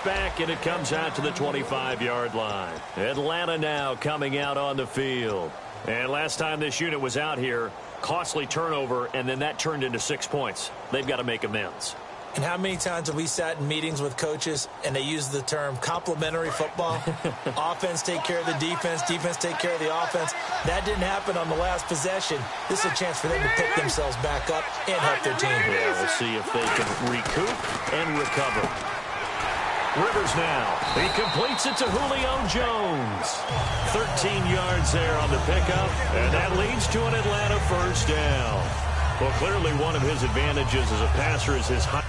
back, and it comes out to the 25-yard line. Atlanta now coming out on the field. And last time this unit was out here, costly turnover, and then that turned into 6 points. They've got to make amends. And how many times have we sat in meetings with coaches and they use the term complementary football? Offense take care of the defense, defense take care of the offense. That didn't happen on the last possession. This is a chance for them to pick themselves back up and help their team. Yeah, we'll see if they can recoup and recover. Rivers now. He completes it to Julio Jones. 13 yards there on the pickup, and that leads to an Atlanta first down. Well, clearly one of his advantages as a passer is his height.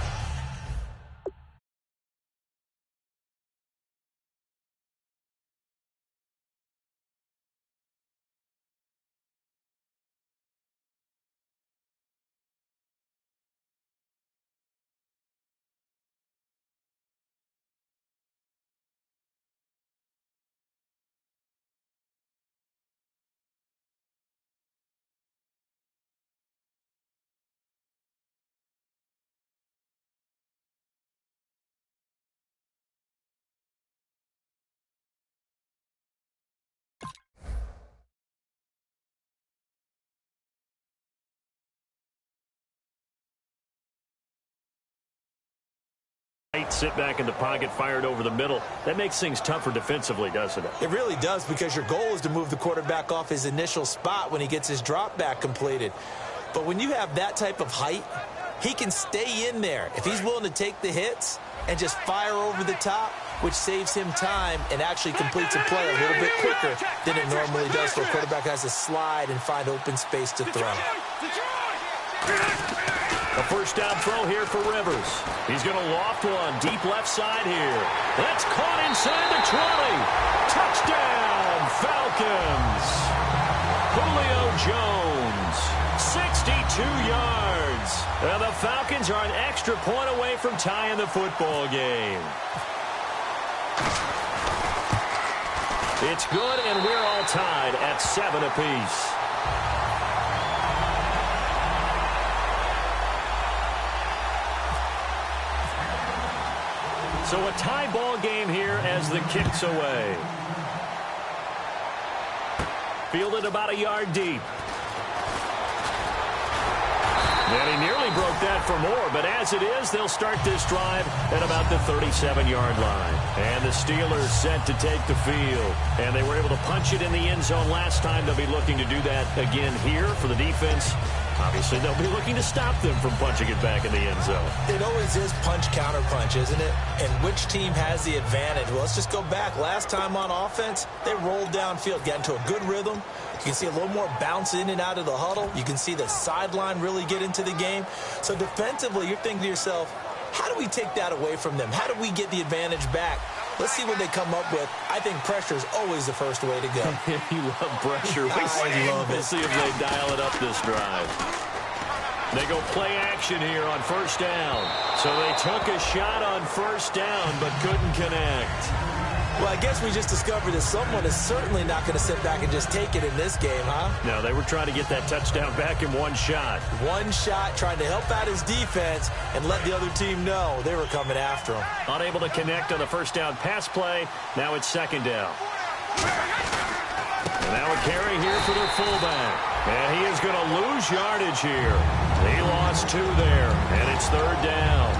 Sit back in the pocket, fired over the middle. That makes things tougher defensively, doesn't it? It really does, because your goal is to move the quarterback off his initial spot when he gets his drop back completed. But when you have that type of height, he can stay in there if he's willing to take the hits and just fire over the top, which saves him time and actually completes a play a little bit quicker than it normally does, so a quarterback has to slide and find open space to throw. A first down throw here for Rivers. He's going to loft one deep left side here. That's caught inside the 20. Touchdown, Falcons. Julio Jones, 62 yards. And the Falcons are an extra point away from tying the football game. It's good, and we're all tied at 7 apiece. So a tie ball game here as the kick's away. Fielded about a yard deep. And he nearly broke that for more, but as it is, they'll start this drive at about the 37-yard line. And the Steelers set to take the field. And they were able to punch it in the end zone last time. They'll be looking to do that again here for the defense. Obviously, they'll be looking to stop them from punching it back in the end zone. It always is punch-counter-punch, isn't it? And which team has the advantage? Well, let's just go back. Last time on offense, they rolled downfield, got into a good rhythm. You can see a little more bounce in and out of the huddle. You can see the sideline really get into the game. So defensively, you're thinking to yourself, how do we take that away from them? How do we get the advantage back? Let's see what they come up with. I think pressure is always the first way to go. You love pressure. I love it. We'll see if they dial it up this drive. They go play action here on first down. So they took a shot on first down but couldn't connect. Well, I guess we just discovered that someone is certainly not going to sit back and just take it in this game, huh? No, they were trying to get that touchdown back in one shot. One shot, trying to help out his defense and let the other team know they were coming after him. Unable to connect on the first down pass play. Now it's second down. And now a carry here for their fullback. And he is going to lose yardage here. He lost 2 there, and it's third down.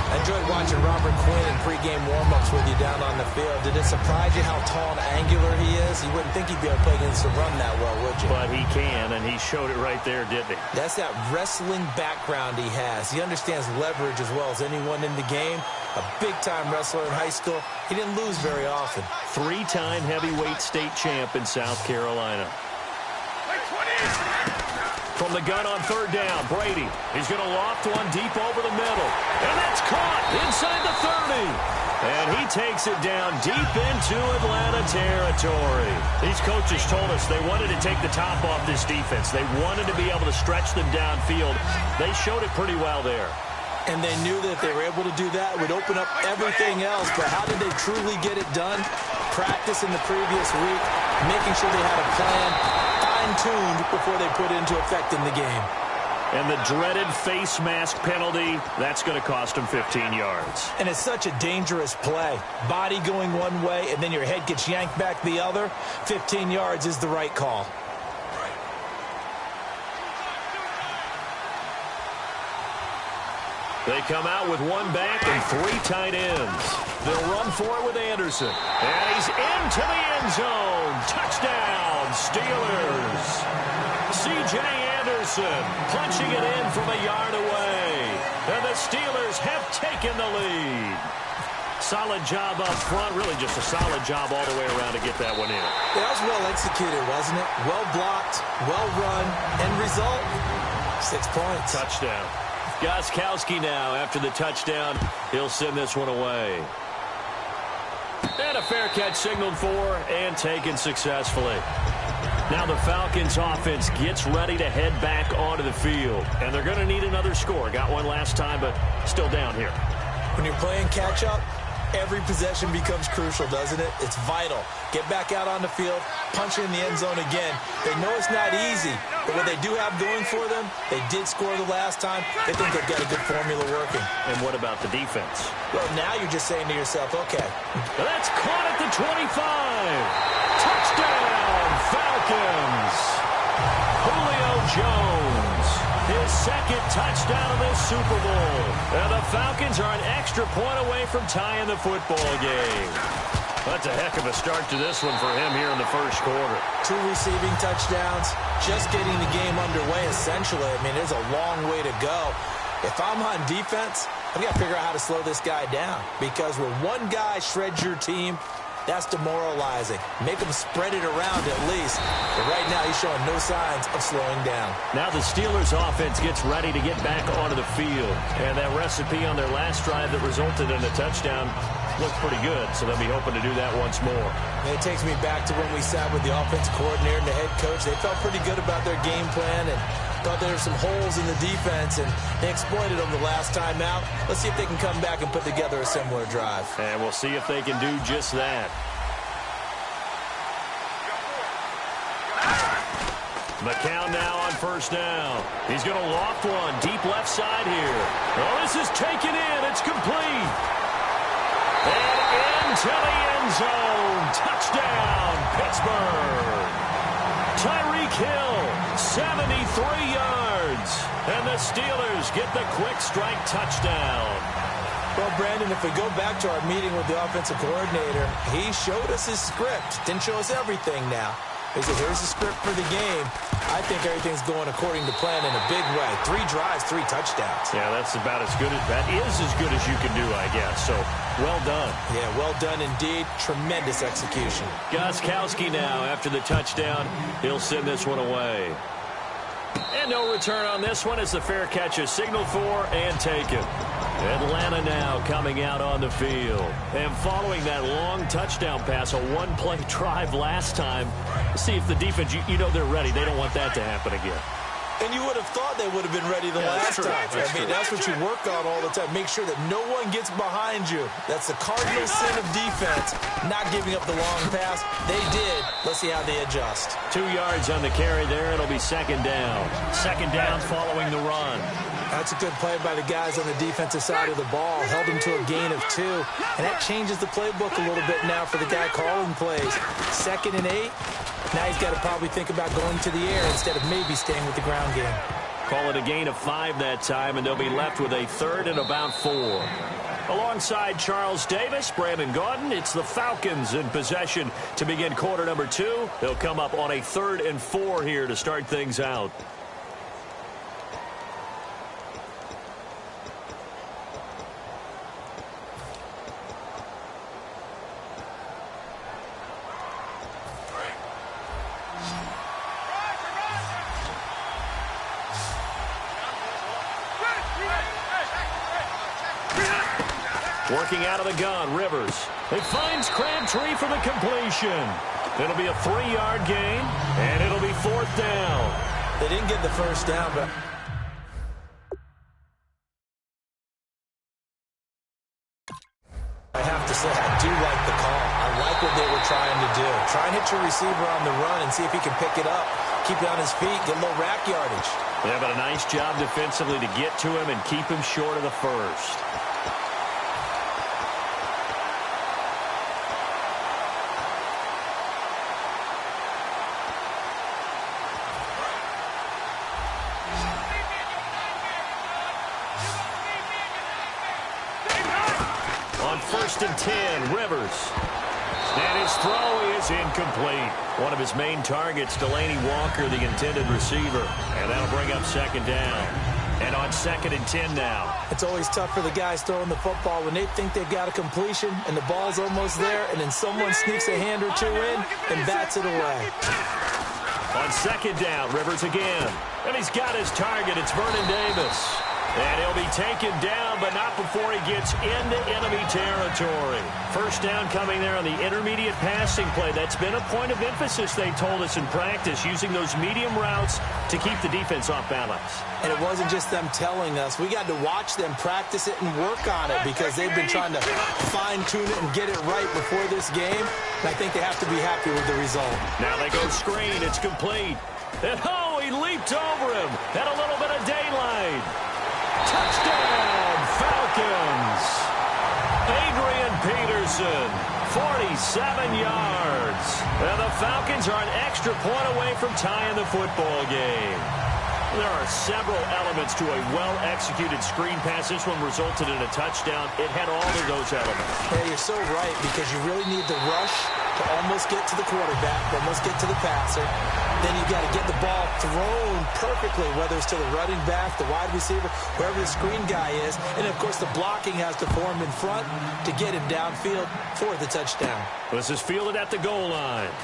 I enjoyed watching Robert Quinn in pregame warm-ups with you down on the field. Did it surprise you how tall and angular he is? You wouldn't think he'd be able to play against the run that well, would you? But he can, and he showed it right there, didn't he? That's that wrestling background he has. He understands leverage as well as anyone in the game. A big-time wrestler in high school. He didn't lose very often. 3-time heavyweight state champ in South Carolina. From the gun on third down, Brady. He's going to loft one deep over the middle. And that's caught inside the 30. And he takes it down deep into Atlanta territory. These coaches told us they wanted to take the top off this defense. They wanted to be able to stretch them downfield. They showed it pretty well there. And they knew that if they were able to do that, it would open up everything else. But how did they truly get it done? Practice in the previous week, making sure they had a plan fine-tuned before they put into effect in the game. And the dreaded face mask penalty, that's going to cost him 15 yards. And it's such a dangerous play. Body going one way, and then your head gets yanked back the other. 15 yards is the right call. They come out with one back and 3 tight ends. They'll run for it with Anderson. And he's into the end zone. Touchdown, Steelers. C.J. Anderson punching it in from a yard away. And the Steelers have taken the lead. Solid job up front. Really just a solid job all the way around to get that one in. That was well executed, wasn't it? Well blocked, well run. End result, 6 points. Touchdown. Gostkowski now after the touchdown. He'll send this one away. And a fair catch signaled for and taken successfully. Now the Falcons offense gets ready to head back onto the field. And they're going to need another score. Got one last time, but still down here. When you're playing catch-up, every possession becomes crucial, doesn't it? It's vital. Get back out on the field, punch it in the end zone again. They know it's not easy, but what they do have going for them, they did score the last time. They think they've got a good formula working. And what about the defense? Well, now you're just saying to yourself, okay. That's caught at the 25. Touchdown, Falcons. Julio Jones. His second touchdown of this Super Bowl. And the Falcons are an extra point away from tying the football game. That's a heck of a start to this one for him here in the first quarter. 2 receiving touchdowns, just getting the game underway essentially. I mean, there's a long way to go. If I'm on defense, I've got to figure out how to slow this guy down. Because when one guy shreds your team, that's demoralizing. Make him spread it around at least. But right now, he's showing no signs of slowing down. Now the Steelers offense gets ready to get back onto the field. And that recipe on their last drive that resulted in a touchdown looked pretty good. So they'll be hoping to do that once more. And it takes me back to when we sat with the offensive coordinator and the head coach. They felt pretty good about their game plan and thought there were some holes in the defense, and they exploited them the last time out. Let's see if they can come back and put together a similar drive. And we'll see if they can do just that. McCown now on first down. He's going to loft one deep left side here. Oh, this is taken in. It's complete. And into the end zone. Touchdown, Pittsburgh. Tyreek Hill, 73 yards. And the Steelers get the quick strike touchdown. Well, Brandon, if we go back to our meeting with the offensive coordinator, he showed us his script. Didn't show us everything now. He said, here's the script for the game. I think everything's going according to plan in a big way. 3 drives, 3 touchdowns. Yeah, that's about as good as you can do, I guess. So, well done. Yeah, well done indeed. Tremendous execution. Gostkowski now after the touchdown. He'll send this one away. And no return on this one as the fair catch is signaled for and taken. Atlanta now coming out on the field. And following that long touchdown pass, a one-play drive last time, see if the defense, you know they're ready. They don't want that to happen again. And you would have thought they would have been ready the last time. That's what you work on all the time. Make sure that no one gets behind you. That's the cardinal sin of defense, not giving up the long pass. They did. Let's see how they adjust. 2 yards on the carry there. It'll be second down. Second down following the run. That's a good play by the guys on the defensive side of the ball. Held him to a gain of 2. And that changes the playbook a little bit now for the guy calling plays. 2nd and 8. Now he's got to probably think about going to the air instead of maybe staying with the ground game. Call it a gain of 5 that time, and they'll be left with a 3rd and about 4. Alongside Charles Davis, Brandon Gaudin, it's the Falcons in possession to begin quarter number 2. They'll come up on a 3rd and 4 here to start things out. Working out of the gun, Rivers. It finds Crabtree for the completion. It'll be a 3-yard gain, and it'll be 4th down. They didn't get the first down, but I have to say, I do like the call. I like what they were trying to do. Try and hit your receiver on the run and see if he can pick it up. Keep it on his feet, get a little rack yardage. Yeah, but a nice job defensively to get to him and keep him short of the first. On 1st and 10, Rivers. And his throw is incomplete. One of his main targets, Delaney Walker, the intended receiver. And that'll bring up 2nd down. And on 2nd and 10 now. It's always tough for the guys throwing the football when they think they've got a completion and the ball's almost there, and then someone sneaks a hand or two in and bats it away. On 2nd down, Rivers again. And he's got his target. It's Vernon Davis. And he'll be taken down, but not before he gets into enemy territory. 1st down coming there on the intermediate passing play. That's been a point of emphasis, they told us in practice, using those medium routes to keep the defense off balance. And it wasn't just them telling us. We got to watch them practice it and work on it because they've been trying to fine-tune it and get it right before this game. And I think they have to be happy with the result. Now they go screen. It's complete. And, oh, he leaped over him. Had a little bit of daylight. Touchdown, Falcons. Adrian Peterson, 47 yards. And the Falcons are an extra point away from tying the football game. There are several elements to a well-executed screen pass. This one resulted in a touchdown. It had all of those elements. Yeah, you're so right because you really need the rush to almost get to the quarterback, almost get to the passer. Then you got to get the ball thrown perfectly, whether it's to the running back, the wide receiver, wherever the screen guy is. And, of course, the blocking has to form in front to get him downfield for the touchdown. This is fielded at the goal line.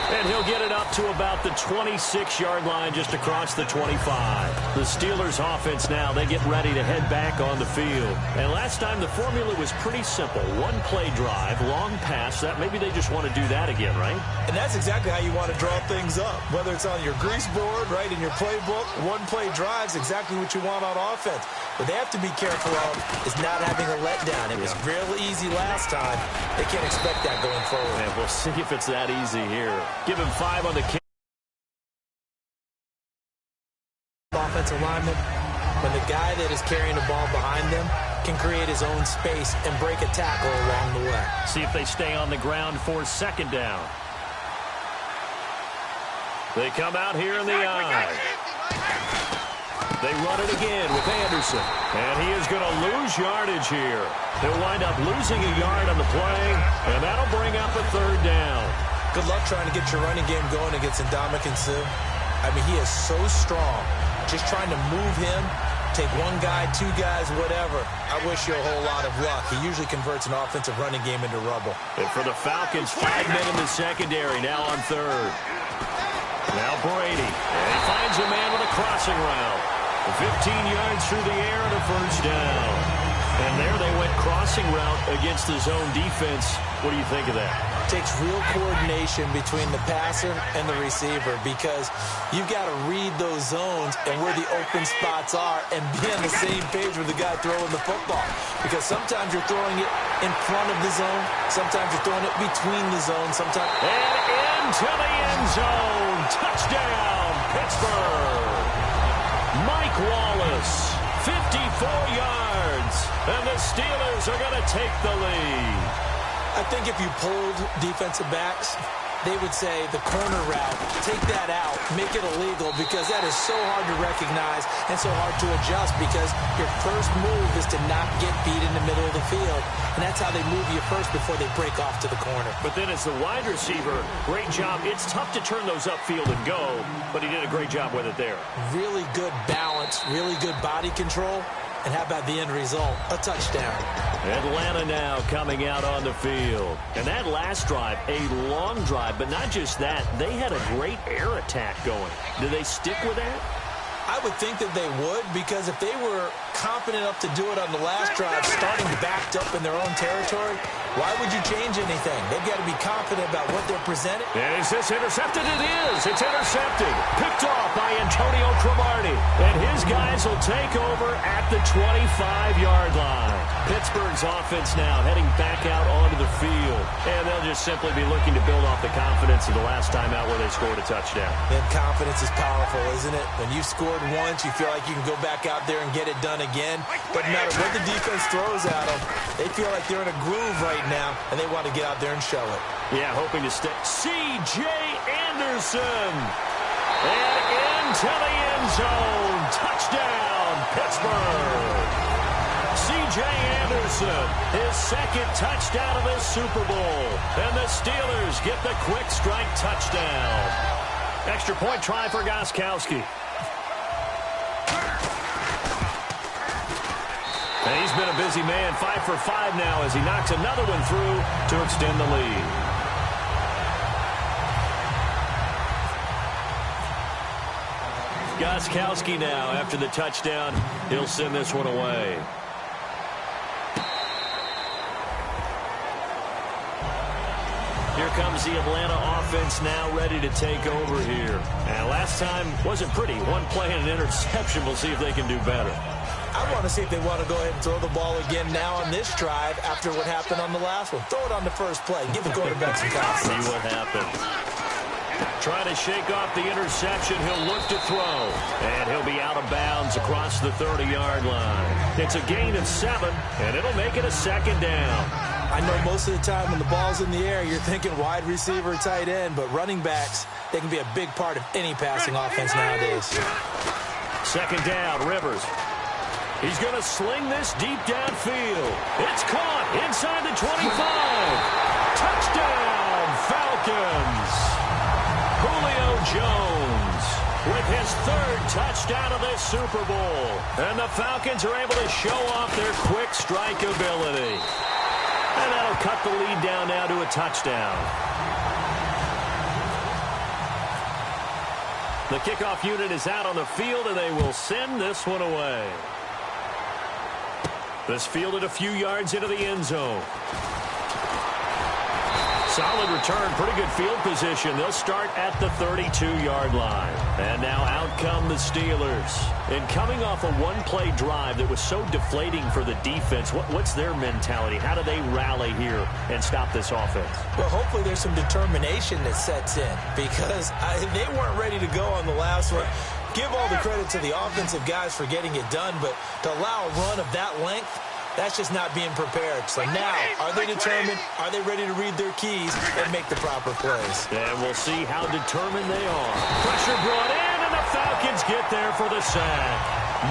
And he'll get it up to about the 26-yard line, just across the 25. The Steelers' offense now, they get ready to head back on the field. And last time, the formula was pretty simple. One-play drive, long pass. That maybe they just want to do that again, right? And that's exactly how you want to draw things up. Whether it's on your grease board, right, in your playbook, one-play drive's exactly what you want on offense. What they have to be careful of is not having a letdown. It was real easy last time. They can't expect that going forward. And we'll see if it's that easy here. Give him 5 on the kick. Offensive lineman, when the guy that is carrying the ball behind them can create his own space and break a tackle along the way. See if they stay on the ground for 2nd down. They come out here in the eye. They run it again with Anderson. And he is going to lose yardage here. He'll wind up losing a yard on the play, and that'll bring up a 3rd down. Good luck trying to get your running game going against Ndamukong Suh. I mean, he is so strong. Just trying to move him, take one guy, 2 guys, whatever. I wish you a whole lot of luck. He usually converts an offensive running game into rubble. And for the Falcons, 5 men in the secondary, now on 3rd. Now Brady. And he finds a man with a crossing route. 15 yards through the air and a 1st down. And there they went crossing route against the zone defense. What do you think of that? It takes real coordination between the passer and the receiver because you've got to read those zones and where the open spots are and be on the same page with the guy throwing the football. Because sometimes you're throwing it in front of the zone. Sometimes you're throwing it between the zone. Sometimes. And into the end zone. Touchdown, Pittsburgh. Mike Wallace, 54 yards. And the Steelers are going to take the lead. I think if you pulled defensive backs, they would say the corner route, take that out, make it illegal, because that is so hard to recognize and so hard to adjust because your first move is to not get beat in the middle of the field. And that's how they move you first before they break off to the corner. But then as the wide receiver, great job. It's tough to turn those upfield and go, but he did a great job with it there. Really good balance, really good body control. And how about the end result? A touchdown. Atlanta now coming out on the field. And that last drive, a long drive, but not just that. They had a great air attack going. Do they stick with that? I would think that they would, because if they were confident enough to do it on the last drive, starting backed up in their own territory, why would you change anything? They've got to be confident about what they're presenting. And is this intercepted? It is. It's intercepted. Picked off by Antonio Cromartie. And his guys will take over at the 25-yard line. Pittsburgh's offense now heading back out onto the field. And they'll just simply be looking to build off the confidence of the last time out where they scored a touchdown. And confidence is powerful, isn't it? When you've scored once, you feel like you can go back out there and get it done again. Doesn't matter what the defense throws at them. They feel like they're in a groove right now, and they want to get out there and show it. Yeah, hoping to stay. C.J. Anderson. And into the end zone. Touchdown, Pittsburgh. C.J. Anderson, his second touchdown of the Super Bowl. And the Steelers get the quick strike touchdown. Extra point try for Gostkowski. And he's been a busy man, 5 for 5 now as he knocks another one through to extend the lead. Gostkowski now, after the touchdown, he'll send this one away. Here comes the Atlanta offense now ready to take over here. And last time wasn't pretty. One play and an interception. We'll see if they can do better. I want to see if they want to go ahead and throw the ball again now on this drive after what happened on the last one. Throw it on the first play. Give the quarterback some confidence. See what happens. Trying to shake off the interception. He'll look to throw. And he'll be out of bounds across the 30-yard line. It's a gain of 7, and it'll make it a second down. I know most of the time when the ball's in the air, you're thinking wide receiver, tight end, but running backs, they can be a big part of any passing offense nowadays. Second down, Rivers. He's going to sling this deep downfield. It's caught inside the 25. Touchdown, Falcons. Julio Jones with his third touchdown of this Super Bowl. And the Falcons are able to show off their quick strike ability. And that'll cut the lead down now to a touchdown. The kickoff unit is out on the field, and they will send this one away. This fielded a few yards into the end zone. Solid return, pretty good field position. They'll start at the 32-yard line. And now out come the Steelers. And coming off a one-play drive that was so deflating for the defense, what's their mentality? How do they rally here and stop this offense? Well, hopefully there's some determination that sets in because they weren't ready to go on the last one. Give all the credit to the offensive guys for getting it done, but to allow a run of that length, that's just not being prepared. So now, are they determined? Are they ready to read their keys and make the proper plays? And we'll see how determined they are. Pressure brought in, and the Falcons get there for the sack.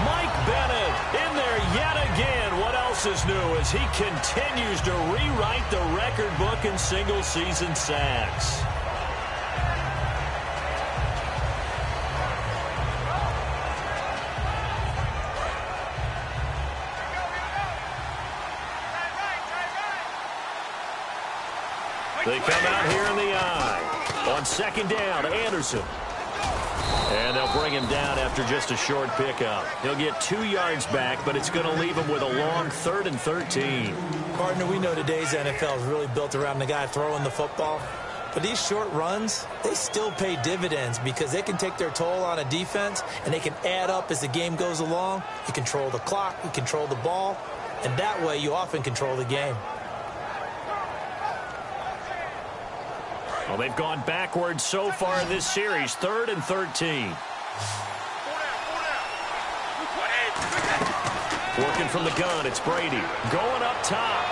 Mike Bennett in there yet again. What else is new as he continues to rewrite the record book in single-season sacks? They come out here in the eye. On second down, Anderson. And they'll bring him down after just a short pickup. He'll get 2 yards back, but it's going to leave him with a long 3rd and 13. Partner, we know today's NFL is really built around the guy throwing the football. But these short runs, they still pay dividends because they can take their toll on a defense, and they can add up as the game goes along. You control the clock, you control the ball, and that way you often control the game. Well, they've gone backwards so far in this series, 3rd and 13. Working from the gun, it's Brady. Going up top.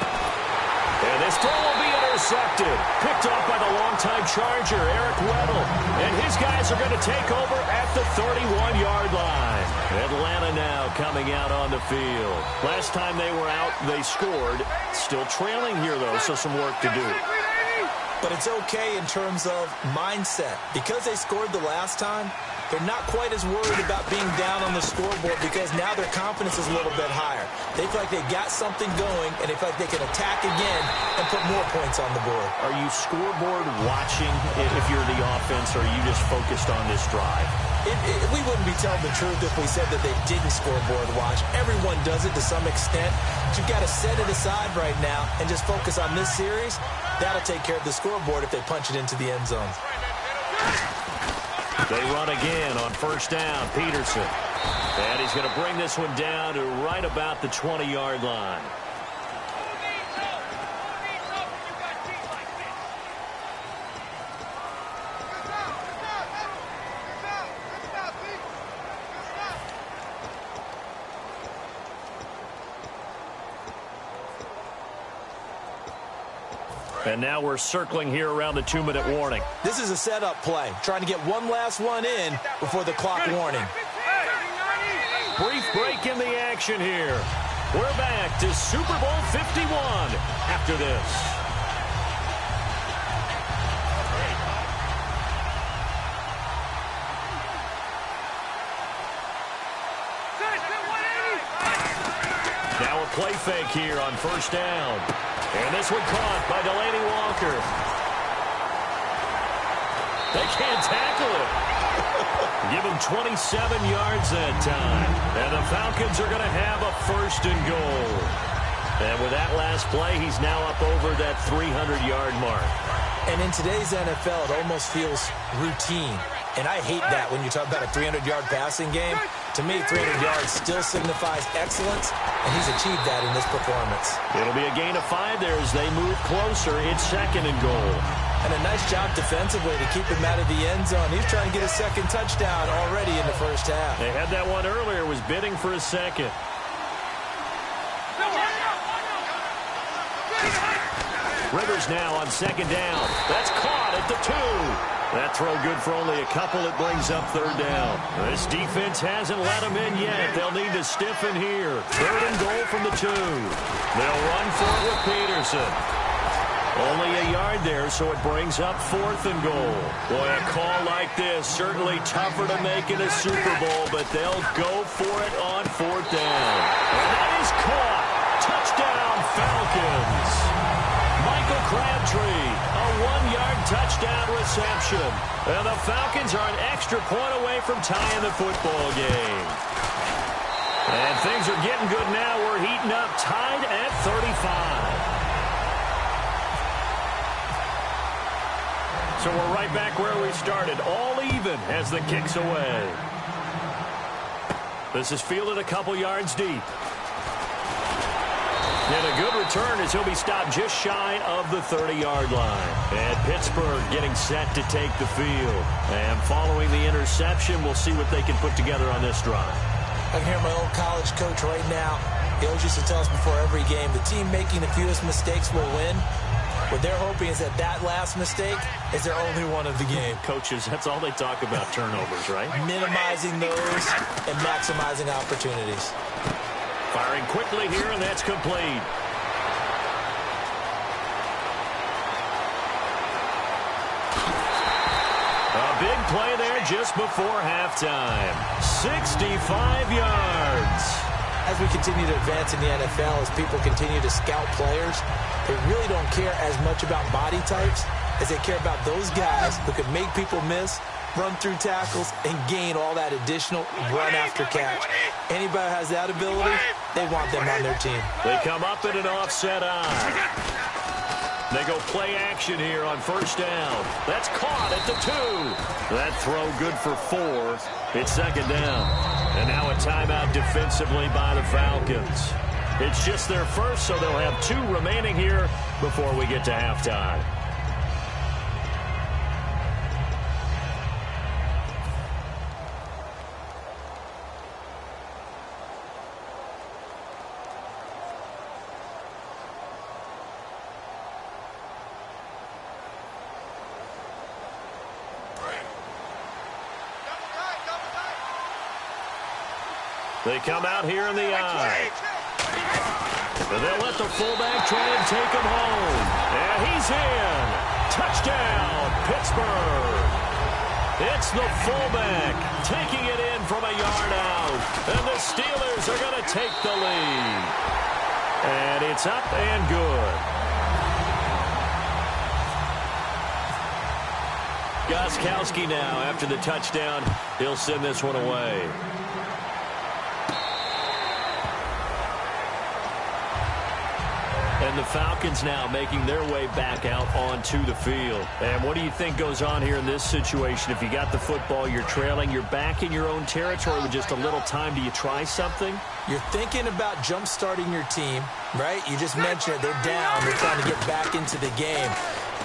And this throw will be intercepted. Picked off by the longtime Charger, Eric Weddle. And his guys are going to take over at the 31-yard line. Atlanta now coming out on the field. Last time they were out, they scored. Still trailing here, though, so some work to do. But it's okay in terms of mindset. Because they scored the last time, they're not quite as worried about being down on the scoreboard because now their confidence is a little bit higher. They feel like they got something going, and they feel like they can attack again and put more points on the board. Are you scoreboard watching if you're the offense, or are you just focused on this drive? We wouldn't be telling the truth if we said that they didn't scoreboard watch. Everyone does it to some extent. But you've got to set it aside right now and just focus on this series. That'll take care of the scoreboard if they punch it into the end zone. They run again on first down, Peterson. And he's going to bring this one down to right about the 20-yard line. And now we're circling here around the 2-minute warning. This is a setup play, trying to get one last one in before the clock warning. Brief break in the action here. We're back to Super Bowl 51 after this. Now a play fake here on first down. And this one caught by Delaney Walker. They can't tackle it. Give him 27 yards that time. And the Falcons are going to have a 1st and goal. And with that last play, he's now up over that 300-yard mark. And in today's NFL, it almost feels routine. And I hate that when you talk about a 300-yard passing game. To me, 300 yards still signifies excellence, and he's achieved that in this performance. It'll be a gain of 5 there as they move closer. It's 2nd and goal. And a nice job defensively to keep him out of the end zone. He's trying to get a 2nd touchdown already in the first half. They had that one earlier, was bidding for a 2nd. Rivers now on 2nd down. That's caught at the 2. That throw good for only a couple. It brings up 3rd down. This defense hasn't let them in yet. They'll need to stiffen here. 3rd and goal from the 2. They'll run for it with Peterson. Only a yard there, so it brings up 4th and goal. Boy, a call like this, certainly tougher to make in a Super Bowl, but they'll go for it on 4th down. And that is caught. Touchdown, Falcons. Michael Crabtree, a 1-yard touchdown reception. And the Falcons are an extra point away from tying the football game. And things are getting good now. We're heating up, tied at 35. So we're right back where we started, all even as the kick's away. This is fielded a couple yards deep. And a good return as he'll be stopped just shy of the 30-yard line. And Pittsburgh getting set to take the field. And following the interception, we'll see what they can put together on this drive. I can hear my old college coach right now. He always used to tell us before every game, the team making the fewest mistakes will win. What they're hoping is that that last mistake is their only one of the game. Coaches, that's all they talk about, turnovers, right? Minimizing those and maximizing opportunities. Firing quickly here, and that's complete. A big play there just before halftime. 65 yards. As we continue to advance in the NFL, as people continue to scout players, they really don't care as much about body types as they care about those guys who can make people miss, run through tackles, and gain all that additional run after catch. Anybody who has that ability, they want them on their team. They come up in an offset eye. They go play action here on first down. That's caught at the 2. That throw good for 4. It's 2nd down. And now a timeout defensively by the Falcons. It's just their first, so they'll have 2 remaining here before we get to halftime. They come out here in the eye. And they'll let the fullback try and take him home. And he's in. Touchdown, Pittsburgh. It's the fullback taking it in from a yard out. And the Steelers are going to take the lead. And it's up and good. Gostkowski now after the touchdown. He'll send this one away. And the Falcons now making their way back out onto the field. And what do you think goes on here in this situation? If you got the football, you're trailing, you're back in your own territory with just a little time. Do you try something? You're thinking about jump-starting your team, right? You just mentioned it. They're down. They're trying to get back into the game.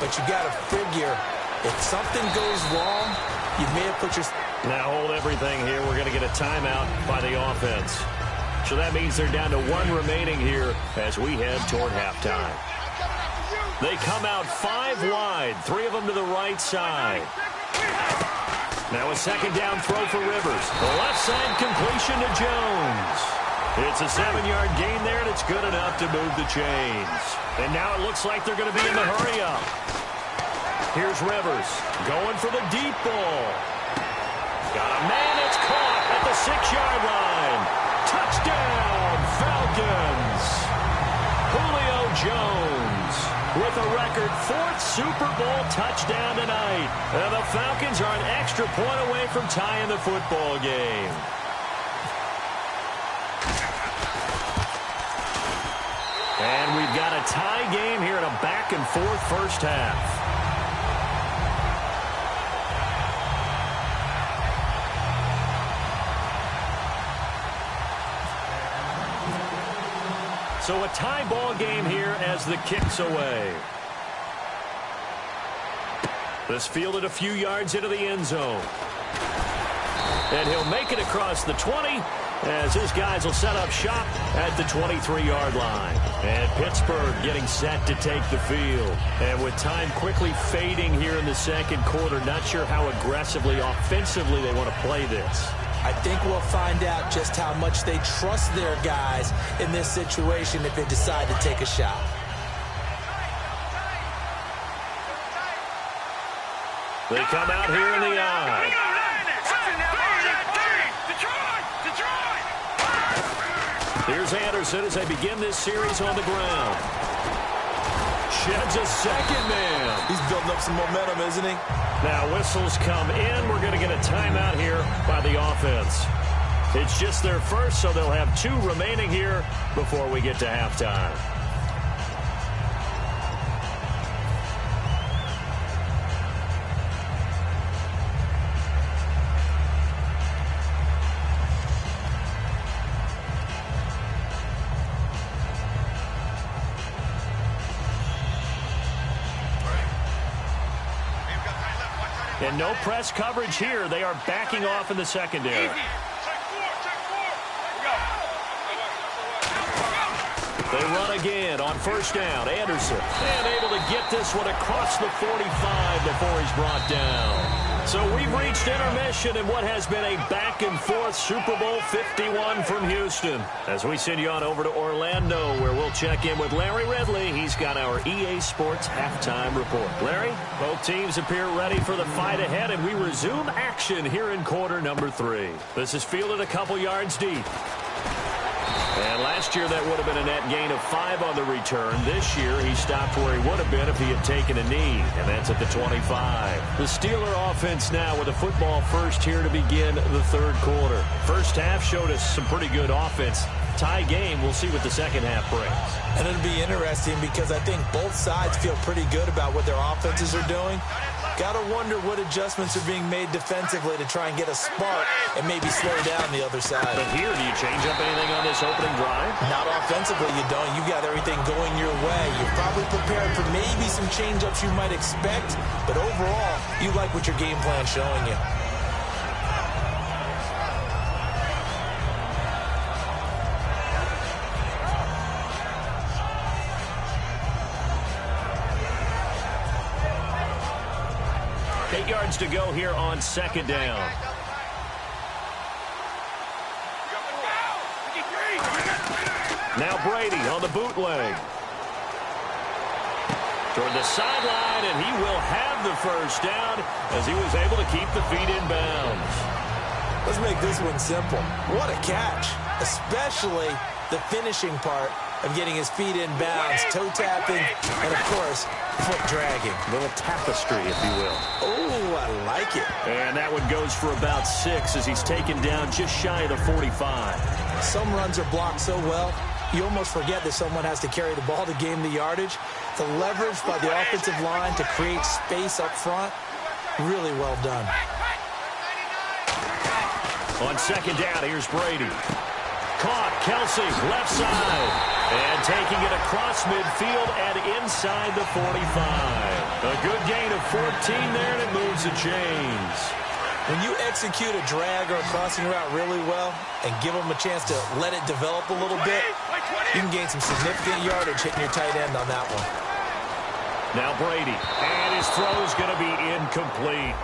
But you got to figure, if something goes wrong, you may have put your... Now hold everything here. We're going to get a timeout by the offense. So that means they're down to 1 remaining here as we head toward halftime. They come out 5 wide, 3 of them to the right side. Now a second down throw for Rivers. The left side completion to Jones. It's a 7-yard gain there, and it's good enough to move the chains. And now it looks like they're going to be in the hurry-up. Here's Rivers going for the deep ball. Got a man, it's caught at the 6-yard line. Touchdown, Falcons. Julio Jones with a record 4th Super Bowl touchdown tonight. And the Falcons are an extra point away from tying the football game. And we've got a tie game here in a back-and-forth first half. So a tie ball game here as the kick's away. This fielded a few yards into the end zone. And he'll make it across the 20 as his guys will set up shop at the 23-yard line. And Pittsburgh getting set to take the field. And with time quickly fading here in the second quarter, not sure how aggressively, offensively they want to play this. I think we'll find out just how much they trust their guys in this situation if they decide to take a shot. They come out here in the eye. Here's Anderson as they begin this series on the ground. Sheds a second man. He's building up some momentum, isn't he? Now whistles come in. We're going to get a timeout here by the offense. It's just their first, so they'll have 2 remaining here before we get to halftime. And no press coverage here. They are backing off in the secondary. They run again on first down. Anderson, and able to get this one across the 45 before he's brought down. So we've reached intermission in what has been a back-and-forth Super Bowl 51 from Houston. As we send you on over to Orlando, where we'll check in with Larry Ridley. He's got our EA Sports halftime report. Larry, both teams appear ready for the fight ahead, and we resume action here in quarter number 3. This is fielded a couple yards deep. And last year, that would have been a net gain of 5 on the return. This year, he stopped where he would have been if he had taken a knee, and that's at the 25. The Steeler offense now with a football first here to begin the third quarter. First half showed us some pretty good offense. Tie game, we'll see what the second half brings. And it'll be interesting because I think both sides feel pretty good about what their offenses are doing. Got to wonder what adjustments are being made defensively to try and get a spark and maybe slow down the other side. But here, do you change up anything on this opening drive? Not offensively, you don't. You got everything going your way. You're probably prepared for maybe some change-ups you might expect, but overall, you like what your game plan's showing you. To go here on second down. Now Brady on the bootleg. Toward the sideline, and he will have the first down as he was able to keep the feet in bounds. Let's make this one simple. What a catch, especially the finishing part of getting his feet in bounds, toe tapping, and of course, foot dragging. A little tapestry, if you will. Oh, I like it. And that one goes for about 6 as he's taken down just shy of the 45. Some runs are blocked so well, you almost forget that someone has to carry the ball to gain the yardage. The leverage by the offensive line to create space up front, really well done. On second down, here's Brady. Caught, Kelsey, left side. And taking it across midfield and inside the 45. A good gain of 14 there, and it moves the chains. When you execute a drag or a crossing route really well and give them a chance to let it develop a little bit, you can gain some significant yardage hitting your tight end on that one. Now Brady. And his throw's going to be incomplete.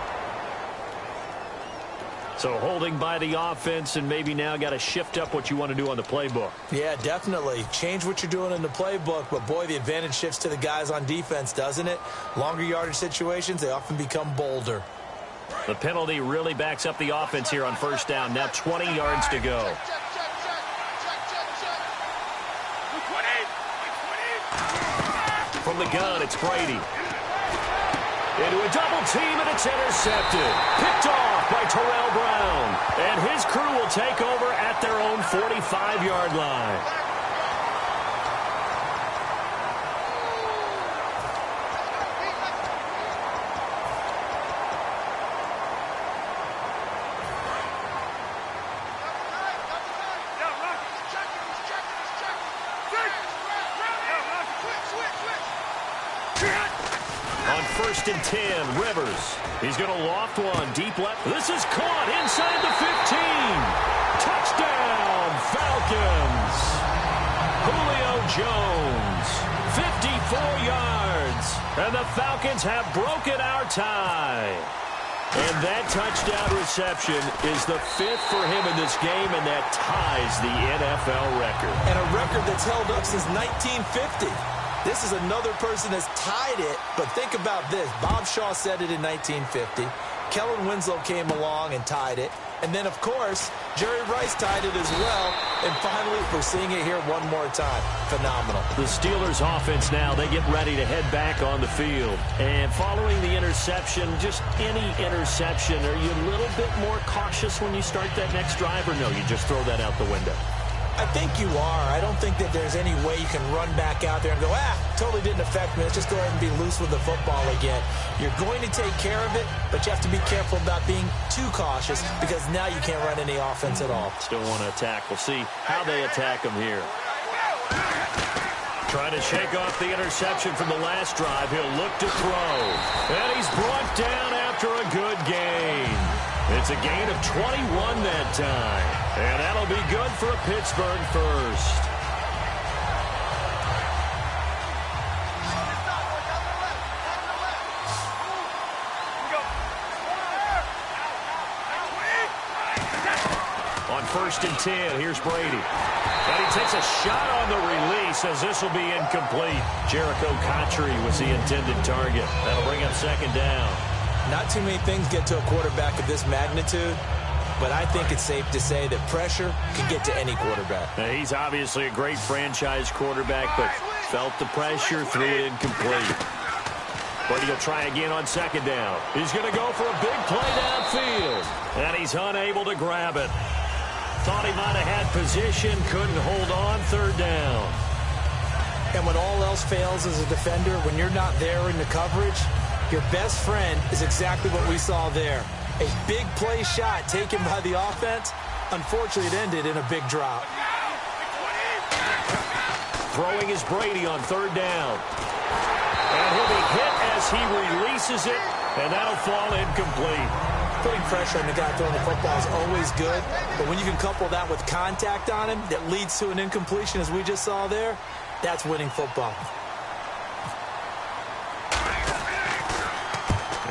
So holding by the offense, and maybe now got to shift up what you want to do on the playbook. Yeah, definitely. Change what you're doing in the playbook, but boy, the advantage shifts to the guys on defense, doesn't it? Longer yardage situations, they often become bolder. The penalty really backs up the offense here on first down. Now 20 yards to go. From the gun, it's Brady. Into a double team, and it's intercepted. Picked off by Terrell Brown. And his crew will take over at their own 45-yard line. First and 10, Rivers. He's going to loft one deep left. This is caught inside the 15. Touchdown, Falcons. Julio Jones, 54 yards. And the Falcons have broken our tie. And that touchdown reception is the 5th for him in this game, and that ties the NFL record. And a record that's held up since 1950. This is another person that's tied it, but think about this. Bob Shaw said it in 1950. Kellen Winslow came along and tied it. And then, of course, Jerry Rice tied it as well. And finally, we're seeing it here one more time. Phenomenal. The Steelers offense now, they get ready to head back on the field. And following the interception, just any interception, are you a little bit more cautious when you start that next drive, or no, you just throw that out the window? I think you are. I don't think that there's any way you can run back out there and go, totally didn't affect me. Let's just go ahead and be loose with the football again. You're going to take care of it, but you have to be careful about being too cautious because now you can't run any offense at all. Still want to attack. We'll see how they attack them here. Trying to shake off the interception from the last drive. He'll look to throw. And he's brought down after a good gain. It's a gain of 21 that time. And that'll be good for a Pittsburgh first. On first and 10, here's Brady. And he takes a shot on the release as this will be incomplete. Jericho Cotchery was the intended target. That'll bring up second down. Not too many things get to a quarterback of this magnitude, but I think it's safe to say that pressure can get to any quarterback. Now, he's obviously a great franchise quarterback, but felt the pressure, threw it incomplete. Brady will try again on second down. He's going to go for a big play downfield, and he's unable to grab it. Thought he might have had position, couldn't hold on, third down. And when all else fails as a defender, when you're not there in the coverage, your best friend is exactly what we saw there. A big play shot taken by the offense. Unfortunately, it ended in a big drop. Throwing is Brady on third down. And he'll be hit as he releases it, and that'll fall incomplete. Putting pressure on the guy throwing the football is always good, but when you can couple that with contact on him that leads to an incompletion, as we just saw there, that's winning football.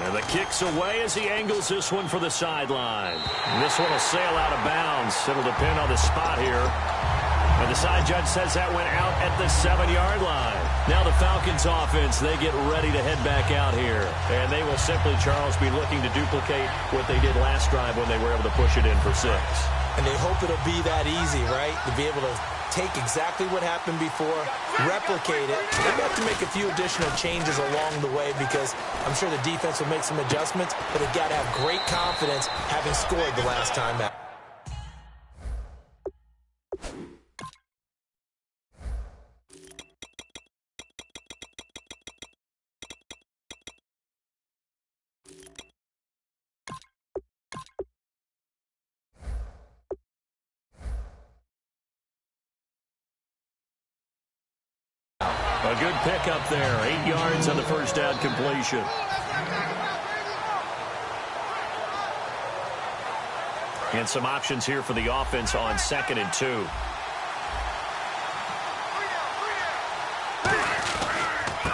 And the kick's away as he angles this one for the sideline. And this one will sail out of bounds. It'll depend on the spot here. And the side judge says that went out at the 7-yard line. Now the Falcons offense, they get ready to head back out here. And they will simply, Charles, be looking to duplicate what they did last drive when they were able to push it in for 6. And they hope it'll be that easy, right? To be able to take exactly what happened before, replicate it. They have to make a few additional changes along the way because I'm sure the defense will make some adjustments, but they've got to have great confidence having scored the last time out. A good pickup there. 8 yards on the first down completion. And some options here for the offense on 2nd and 2.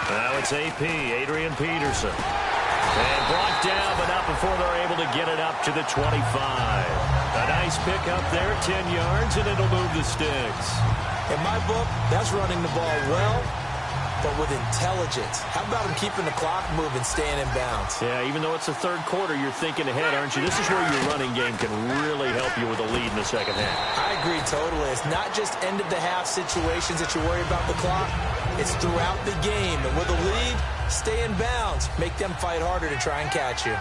Now it's It's AP, Adrian Peterson. And brought down, but not before they're able to get it up to the 25. A nice pickup there, 10 yards, and it'll move the sticks. In my book, that's running the ball well, but with intelligence. How about him keeping the clock moving, staying in bounds? Yeah, even though it's the third quarter, you're thinking ahead, aren't you? This is where your running game can really help you with a lead in the second half. I agree totally. It's not just end-of-the-half situations that you worry about the clock. It's throughout the game. And with a lead, stay in bounds. Make them fight harder to try and catch you.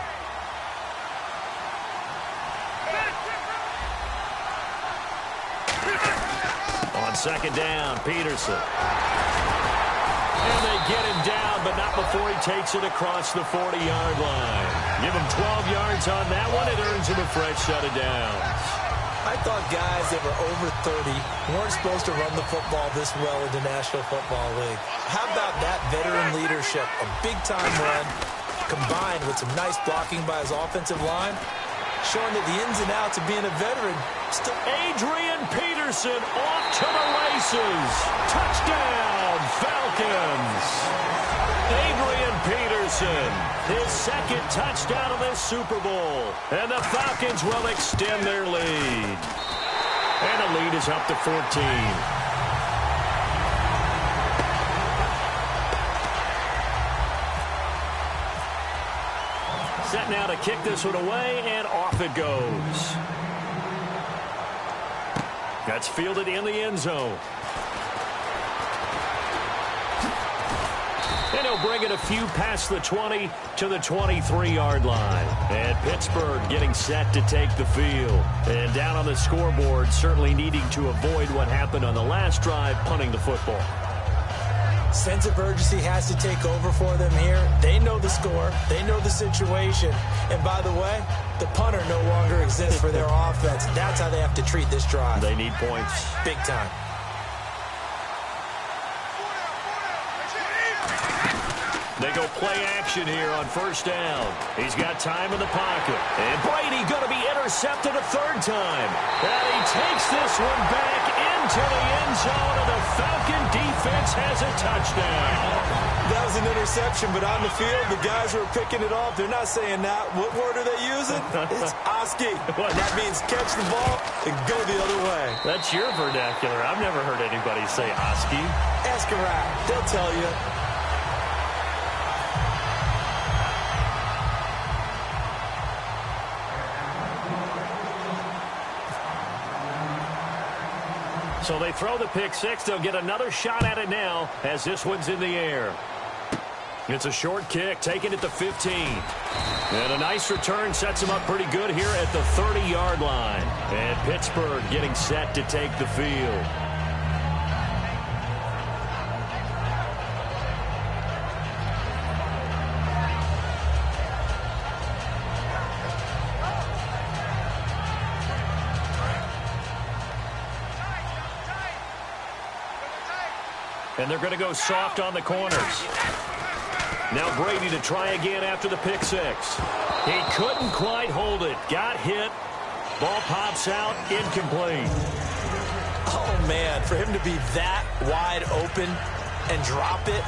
On second down, Peterson. And they get him down, but not before he takes it across the 40-yard line. Give him 12 yards on that one. It earns him a fresh set of downs. I thought guys that were over 30 weren't supposed to run the football this well in the National Football League. How about that veteran leadership? A big-time run combined with some nice blocking by his offensive line, showing that the ins and outs of being a veteran still... Adrian Peterson off to the races. Touchdown, Falcons. Adrian Peterson, his second touchdown of this Super Bowl. And the Falcons will extend their lead. And the lead is up to 14. Set now to kick this one away, and off it goes. That's fielded in the end zone. And he'll bring it a few past the 20 to the 23-yard line. And Pittsburgh getting set to take the field. And down on the scoreboard, certainly needing to avoid what happened on the last drive, punting the football. Sense of urgency has to take over for them here. They know the score. They know the situation. And by the way, the punter no longer exists for their offense. That's how they have to treat this drive. They need points. Big time. They go play action here on first down. He's got time in the pocket. And Brady going to be intercepted a third time. And he takes this one back into the end zone, and the Falcon defense has a touchdown. That was an interception, but on the field, the guys who are picking it off, they're not saying that. What word are they using? It's Oski. That means catch the ball and go the other way. That's your vernacular. I've never heard anybody say Oski. Ask around. They'll tell you. So they throw the pick six. They'll get another shot at it now as this one's in the air. It's a short kick, taken at the 15. And a nice return sets him up pretty good here at the 30-yard line. And Pittsburgh getting set to take the field. And they're going to go soft on the corners. Now Brady to try again after the pick six. He couldn't quite hold it. Got hit. Ball pops out. Incomplete. Oh, man, for him to be that wide open and drop it.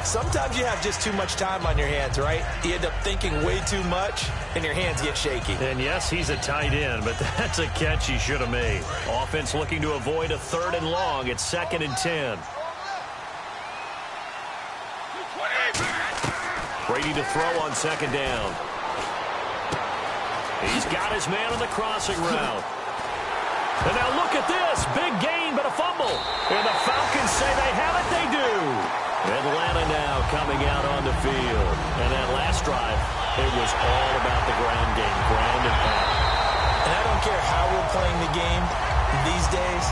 Sometimes you have just too much time on your hands, right? You end up thinking way too much, and your hands get shaky. And yes, he's a tight end, but that's a catch he should have made. Offense looking to avoid a 3rd and long. It's 2nd and 10. Brady to throw on 2nd down. He's got his man on the crossing route. And now look at this. Big gain, but a fumble. And the Falcons say they have it. They do. Atlanta now coming out on the field. And that last drive, it was all about the ground game, ground and pound. And I don't care how we're playing the game these days,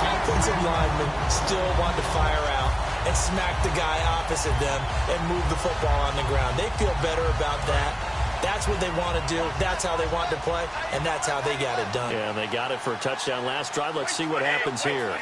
offensive linemen still want to fire out and smack the guy opposite them and move the football on the ground. They feel better about that. That's what they want to do. That's how they want to play, and that's how they got it done. Yeah, they got it for a touchdown last drive. Let's see what happens here.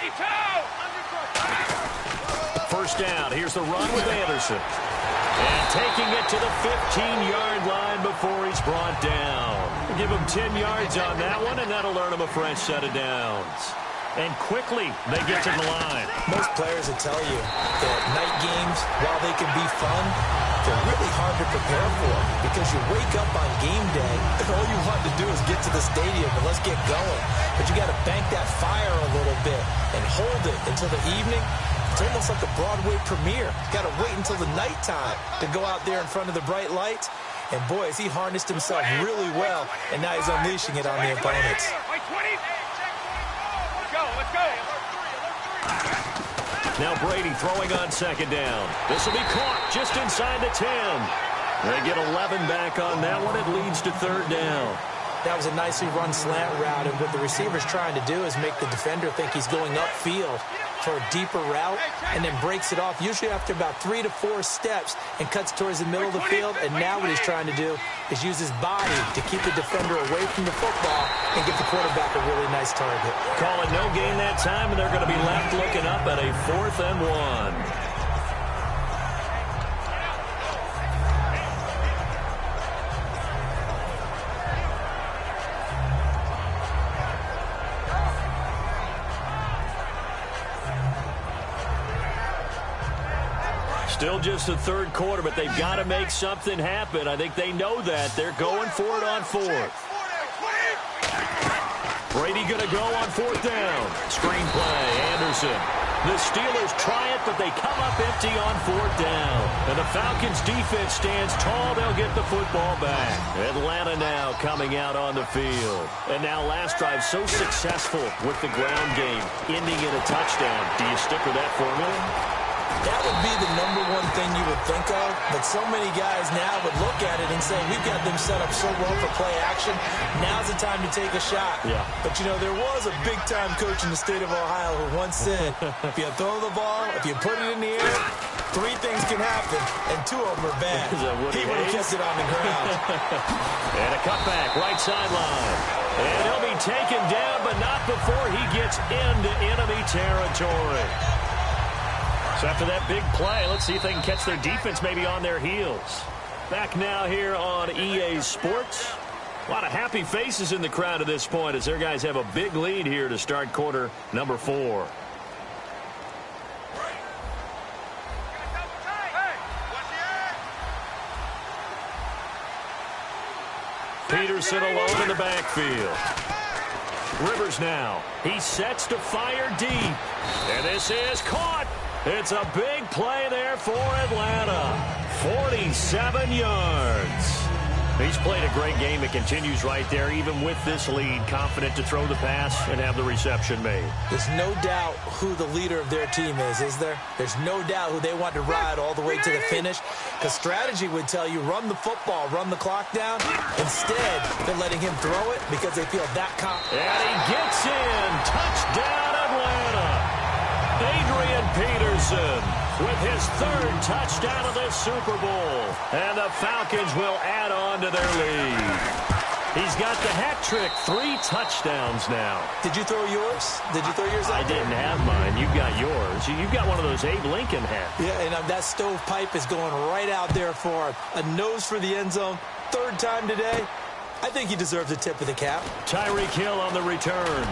First down. Here's the run with Anderson. And taking it to the 15-yard line before he's brought down. Give him 10 yards on that one, and that'll earn him a fresh set of downs. and quickly they get to the line. Most players will tell you that night games, while they can be fun, they're really hard to prepare for because you wake up on game day and all you want to do is get to the stadium and let's get going. But you got to bank that fire a little bit and hold it until the evening. It's almost like a Broadway premiere. You got to wait until the nighttime to go out there in front of the bright lights. And boy, has he harnessed himself really well, and now he's unleashing it on the opponents. Now Brady throwing on second down. This will be caught just inside the 10. They get 11 back on that one. It leads to third down. That was a nicely run slant route, and what the receiver's trying to do is make the defender think he's going upfield for a deeper route and then breaks it off, usually after about 3 to 4 steps, and cuts towards the middle of the field. And now what he's trying to do is use his body to keep the defender away from the football and give the quarterback a really nice target. Calling no gain that time, and they're going to be left looking up at a 4th and 1. Still just the third quarter, but they've got to make something happen. I think they know that. They're going for it on 4th. Brady going to go on 4th down. Screen play, Anderson. The Steelers try it, but they come up empty on 4th down. And the Falcons defense stands tall. They'll get the football back. Atlanta now coming out on the field. And now last drive so successful with the ground game, ending in a touchdown. Do you stick with that formula? That would be the #1 thing you would think of, but so many guys now would look at it and say, we've got them set up so well for play action. Now's the time to take a shot. Yeah. But, you know, there was a big-time coach in the state of Ohio who once said, if you throw the ball, if you put it in the air, 3 things can happen, and 2 of them are bad. He would have kept it on the ground. And a cutback, right sideline. And he'll be taken down, but not before he gets into enemy territory. So after that big play, let's see if they can catch their defense maybe on their heels. Back now here on EA Sports. A lot of happy faces in the crowd at this point as their guys have a big lead here to start quarter number 4. Peterson alone in the backfield. Rivers now. He sets to fire deep. And this is caught. It's a big play there for Atlanta. 47 yards. He's played a great game. It continues right there, even with this lead, confident to throw the pass and have the reception made. There's no doubt who the leader of their team is there? There's no doubt who they want to ride all the way to the finish. Because strategy would tell you, run the football, run the clock down. Instead, they're letting him throw it because they feel that confident. And he gets in. Touchdown, Atlanta. Adrian Peterson with his 3rd touchdown of this Super Bowl. And the Falcons will add on to their lead. He's got the hat trick, 3 touchdowns now. Did you throw yours? Did you throw yours out I didn't have mine. You've got yours. You've got one of those Abe Lincoln hats. Yeah, and that stovepipe is going right out there for him. A nose for the end zone. 3rd time today. I think he deserves a tip of the cap. Tyreek Hill on the return.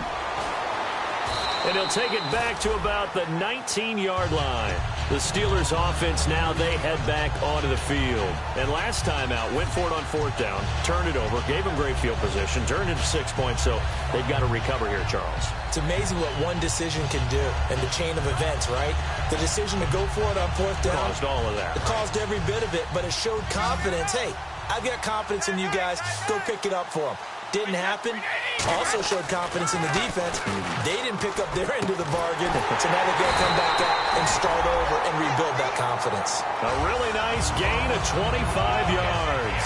And he'll take it back to about the 19-yard line. The Steelers offense now, they head back onto the field. And last time out, went for it on 4th down, turned it over, gave them great field position, turned it to 6 points, so they've got to recover here, Charles. It's amazing what one decision can do in the chain of events, right? The decision to go for it on 4th down. Caused all of that. It caused every bit of it, but it showed confidence. Hey, I've got confidence in you guys. Go pick it up for them. Didn't happen. Also showed confidence in the defense. They didn't pick up their end of the bargain. So now they've got to come back out and start over and rebuild that confidence. A really nice gain of 25 yards.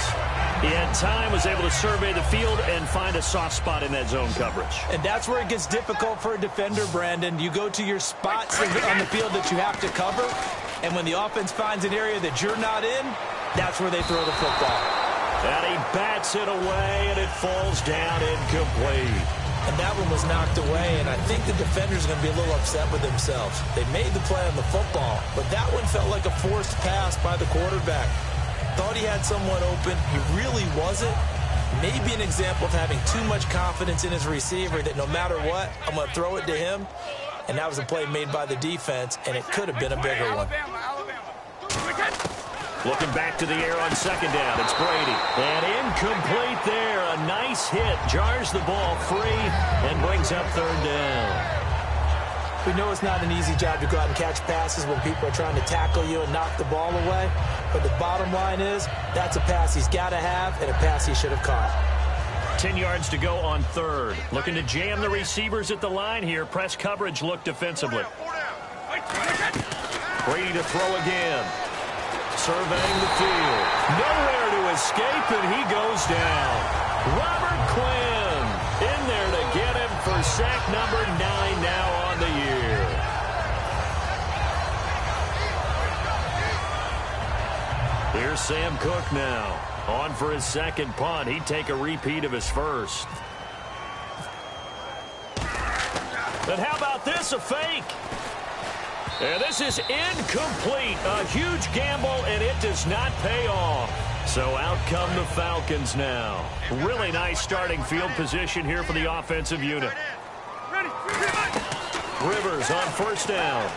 He had time, was able to survey the field and find a soft spot in that zone coverage. And that's where it gets difficult for a defender, Brandon. You go to your spots on the field that you have to cover, and when the offense finds an area that you're not in, that's where they throw the football. And he bats it away, and it falls down incomplete. And that one was knocked away, and I think the defender's going to be a little upset with themselves. They made the play on the football, but that one felt like a forced pass by the quarterback. Thought he had someone open. He really wasn't. Maybe an example of having too much confidence in his receiver that no matter what, I'm going to throw it to him. And that was a play made by the defense, and it could have been a bigger one. Looking back to the air on second down, it's Brady. And incomplete there. A nice hit. Jars the ball free and brings up third down. We know it's not an easy job to go out and catch passes when people are trying to tackle you and knock the ball away. But the bottom line is, that's a pass he's got to have and a pass he should have caught. 10 yards to go on third. Looking to jam the receivers at the line here. Press coverage look defensively. Brady to throw again. Surveying the field. Nowhere to escape, and he goes down. Robert Quinn in there to get him for sack number 9 now on the year. Here's Sam Cook now. On for his second punt. He'd take a repeat of his first. And how about this? A fake. And this is incomplete. A huge gamble, and it does not pay off. So out come the Falcons now. Really nice starting field position here for the offensive unit. Rivers on first down.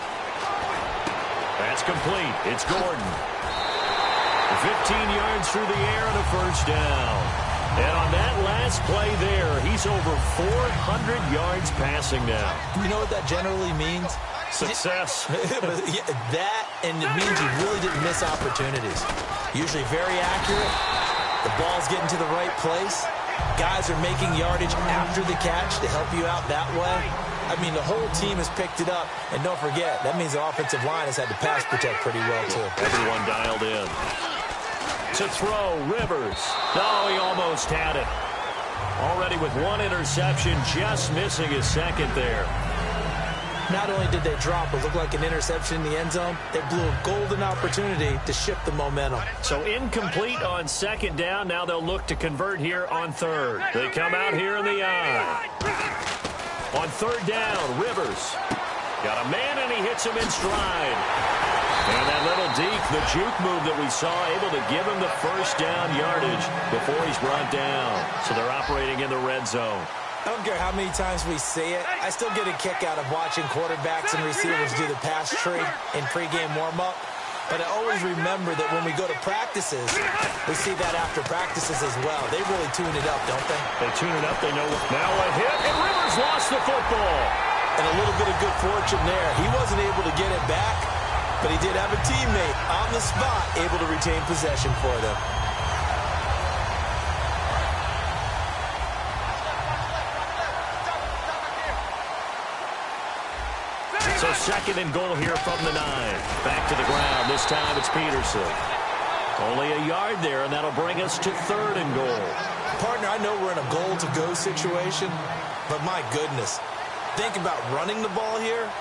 That's complete. It's Gordon. 15 yards through the air and a first down. And on that last play there, he's over 400 yards passing now. You know what that generally means? Success. That, and it means you really didn't miss opportunities. Usually very accurate. The ball's getting to the right place. Guys are making yardage after the catch to help you out that way. I mean, the whole team has picked it up. And don't forget, that means the offensive line has had to pass protect pretty well, too. Everyone dialed in. To throw, Rivers. Oh, he almost had it. Already with one interception, just missing his second there. Not only did they drop what looked like an interception in the end zone, they blew a golden opportunity to shift the momentum. So incomplete on second down. Now they'll look to convert here on third. They come out here in the eye. On third down, Rivers. Got a man, and he hits him in stride. And that little deke, the juke move that we saw, able to give him the first down yardage before he's brought down. So they're operating in the red zone. I don't care how many times we say it, I still get a kick out of watching quarterbacks and receivers do the pass tree in pregame warm-up. But I always remember that when we go to practices, we see that after practices as well. They really tune it up, don't they? They tune it up. They know. Now a hit, and Rivers lost the football. And a little bit of good fortune there. He wasn't able to get it back, but he did have a teammate on the spot able to retain possession for them. So second and goal here from the 9. Back to the ground. This time it's Peterson. Only a yard there, and that'll bring us to third and goal. Partner, I know we're in a goal-to-go situation, but my goodness. Think about running the ball here.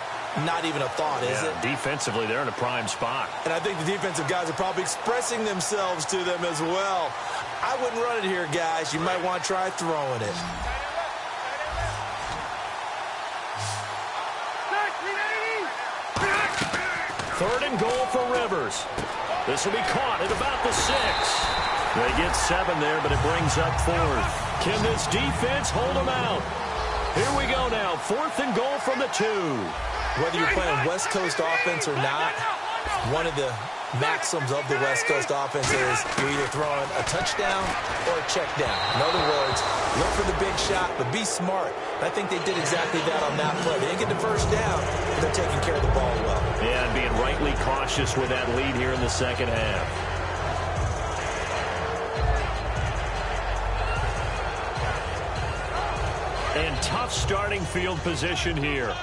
Not even a thought, is it? Defensively, they're in a prime spot. And I think the defensive guys are probably expressing themselves to them as well. I wouldn't run it here, guys. You might want to try throwing it. Third and goal for Rivers. This will be caught at about the 6. They get 7 there, but it brings up fourth. Can this defense hold them out? Here we go now. Fourth and goal from the 2. Whether you're playing West Coast offense or not, one of the maxims of the West Coast offense is you're either throwing a touchdown or a check down. In other words, look for the big shot, but be smart. I think they did exactly that on that play. They didn't get the first down, but they're taking care of the ball well. Yeah, and being rightly cautious with that lead here in the second half. And tough starting field position here.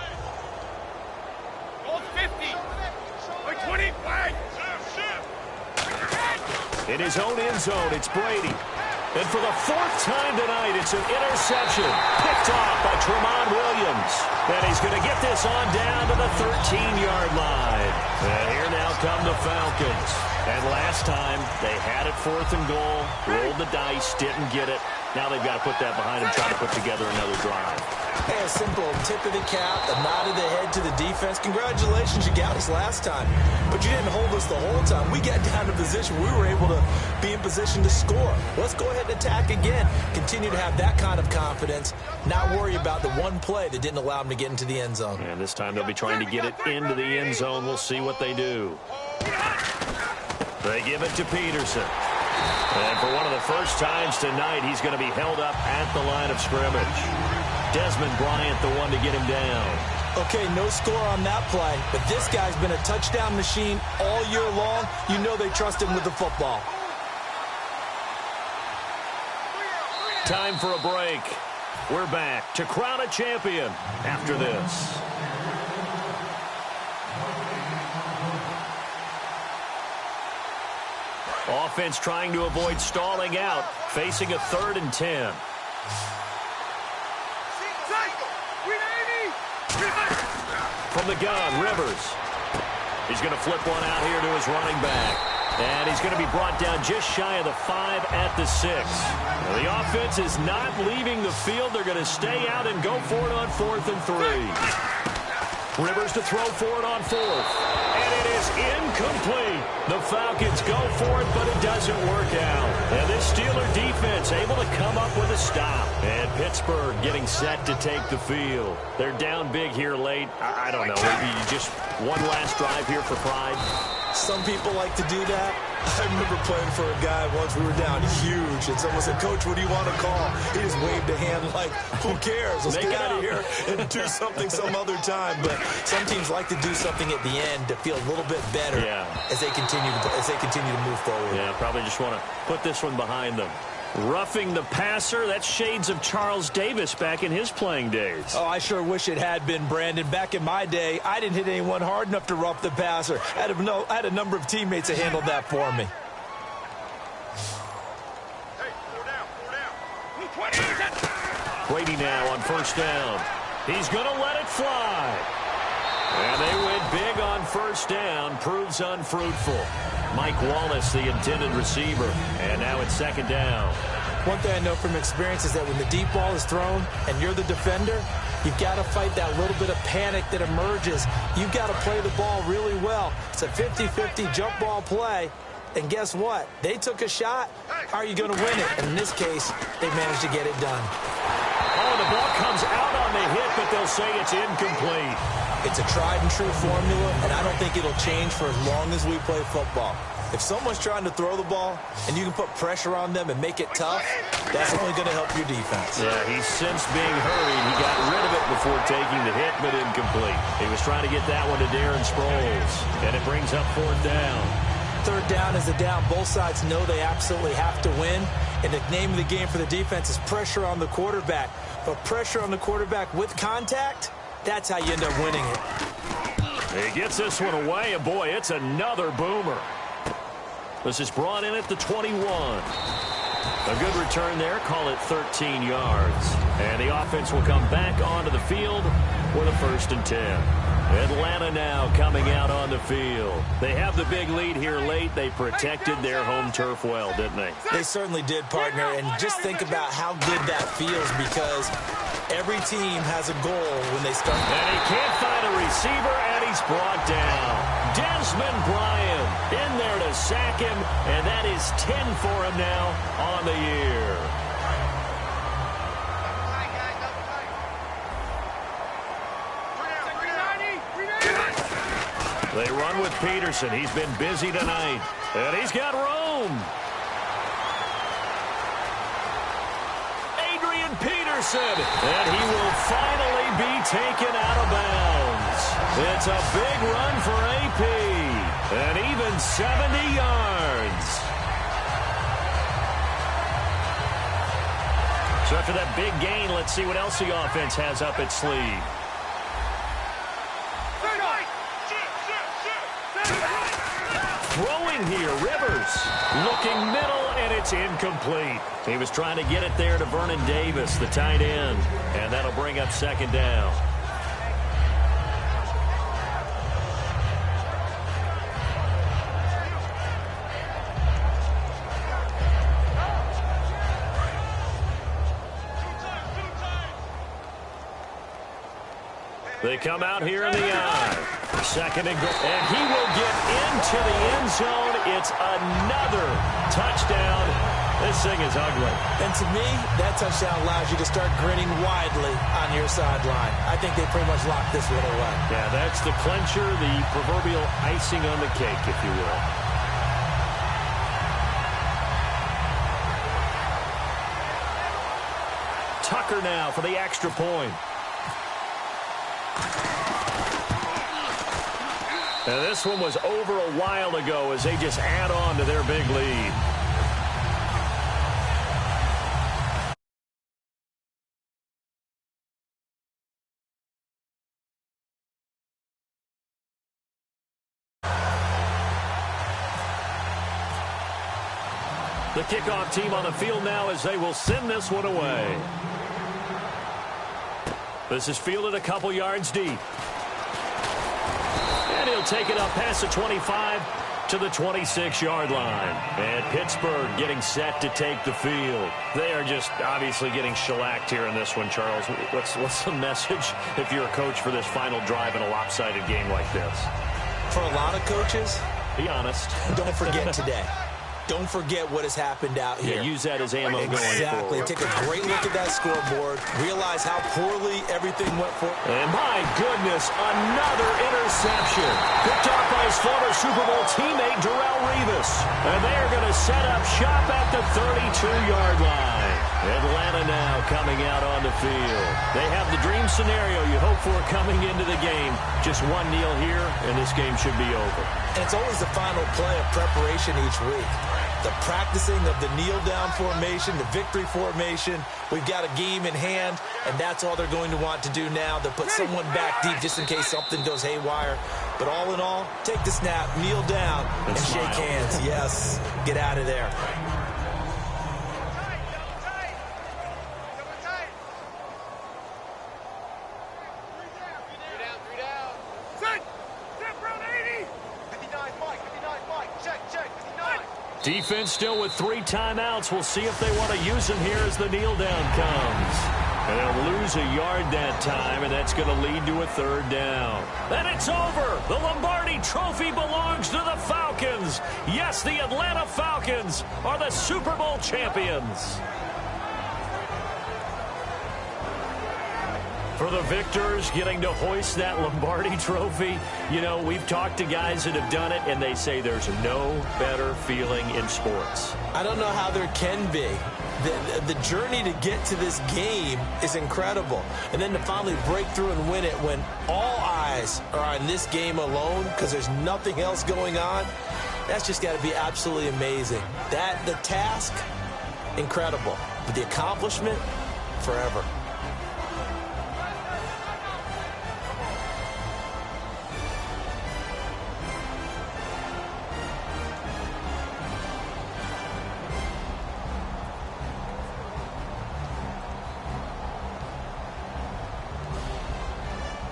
In his own end zone, it's Brady. And for the 4th time tonight, it's an interception. Picked off by Tramon Williams. And he's going to get this on down to the 13-yard line. And here now come the Falcons. And last time, they had it 4th and goal, rolled the dice, didn't get it. Now they've got to put that behind them, try to put together another drive. Hey, a simple tip of the cap, a nod of the head to the defense. Congratulations, you got us last time. But you didn't hold us the whole time. We got down to position. We were able to be in position to score. Let's go ahead and attack again. Continue to have that kind of confidence. Not worry about the one play that didn't allow them to get into the end zone. And this time they'll be trying to get it into the end zone. We'll see what they do. They give it to Peterson. And for one of the first times tonight, he's going to be held up at the line of scrimmage. Desmond Bryant, the one to get him down. Okay, no score on that play, but this guy's been a touchdown machine all year long. You know they trust him with the football. Time for a break. We're back to crown a champion after this. Offense trying to avoid stalling out, facing a 3rd and 10. From the gun, Rivers. He's going to flip one out here to his running back. And he's going to be brought down just shy of the 5 at the 6. Now, the offense is not leaving the field. They're going to stay out and go for it on 4th and 3. Rivers to throw for it on 4th. And it is incomplete. The Falcons go for it, but it doesn't work out. And this Steeler defense able to come up with a stop. And Pittsburgh getting set to take the field. They're down big here late. I don't know. Maybe just one last drive here for pride. Some people like to do that. I remember playing for a guy once. We were down huge, and someone said, "Coach, what do you want to call?" He just waved a hand like, "Who cares? Let's get out of here and do something some other time." But some teams like to do something at the end to feel a little bit better as they continue to move forward. Yeah, probably just want to put this one behind them. Roughing the passer, that's shades of Charles Davis back in his playing days. Oh, I sure wish it had been, Brandon. Back in my day, I didn't hit anyone hard enough to rough the passer. I had a number of teammates that handled that for me. Brady now on 1st down. He's going to let it fly. And they win big on 1st down. Proves unfruitful. Mike Wallace, the intended receiver. And now it's 2nd down. One thing I know from experience is that when the deep ball is thrown and you're the defender, you've got to fight that little bit of panic that emerges. You've got to play the ball really well. It's a 50-50 jump ball play. And guess what? They took a shot. How are you going to win it? And in this case, they managed to get it done. Oh, the ball comes out on the hit, but they'll say it's incomplete. It's a tried-and-true formula, and I don't think it'll change for as long as we play football. If someone's trying to throw the ball and you can put pressure on them and make it tough, that's only going to help your defense. Yeah, he's since being hurried. He got rid of it before taking the hit, but incomplete. He was trying to get that one to Darren Sproles, and it brings up 4th down. 3rd down is a down. Both sides know they absolutely have to win, and the name of the game for the defense is pressure on the quarterback. But pressure on the quarterback with contact, that's how you end up winning it. He gets this one away, and boy, it's another boomer. This is brought in at the 21. A good return there, call it 13 yards. And the offense will come back onto the field with a 1st and 10. Atlanta now coming out on the field. They have the big lead here late. They protected their home turf well, didn't they? They certainly did, partner. And just think about how good that feels, because every team has a goal when they start. And he can't find a receiver, and he's brought down. Desmond Bryant in there to sack him, and that is 10 for him now on the year. They run with Peterson. He's been busy tonight. And he's got room. Adrian Peterson. And he will finally be taken out of bounds. It's a big run for AP. And even 70 yards. So after that big gain, let's see what else the offense has up its sleeve. Throwing here, Rivers looking middle, and it's incomplete. He was trying to get it there to Vernon Davis, the tight end, and that'll bring up 2nd down. They come out here in the eye. Second and goal. And he will get into the end zone. It's another touchdown. This thing is ugly. And to me, that touchdown allows you to start grinning widely on your sideline. I think they pretty much locked this one away. Yeah, that's the clincher, the proverbial icing on the cake, if you will. Tucker now for the extra point. Now this one was over a while ago as they just add on to their big lead. The kickoff team on the field now as they will send this one away. This is fielded a couple yards deep. And he'll take it up past the 25 to the 26-yard line. And Pittsburgh getting set to take the field. They are just obviously getting shellacked here in this one, Charles. What's the message if you're a coach for this final drive in a lopsided game like this? For a lot of coaches, be honest. Don't forget today. Don't forget what has happened out here. Yeah, use that as ammo going Exactly. forward. Take a great look at that scoreboard. Realize how poorly everything went for. And my goodness, another interception. Picked off by his former Super Bowl teammate, Darrelle Revis. And they are going to set up shop at the 32-yard line. Atlanta now coming out on the field. They have the dream scenario you hope for coming into the game. Just one kneel here, and this game should be over. And it's always the final play of preparation each week. The practicing of the kneel-down formation, the victory formation. We've got a game in hand, and that's all they're going to want to do now. They'll put someone back deep just in case something goes haywire. But all in all, take the snap, kneel down, and shake hands. Yes, get out of there. Defense still with 3 timeouts. We'll see if they want to use them here as the kneel down comes. And they'll lose a yard that time, and that's going to lead to a 3rd down. And it's over. The Lombardi Trophy belongs to the Falcons. Yes, the Atlanta Falcons are the Super Bowl champions. For the victors, getting to hoist that Lombardi Trophy, you know, we've talked to guys that have done it, and they say there's no better feeling in sports. I don't know how there can be. The journey to get to this game is incredible. And then to finally break through and win it when all eyes are on this game alone because there's nothing else going on, that's just got to be absolutely amazing. The task, incredible. But the accomplishment, forever.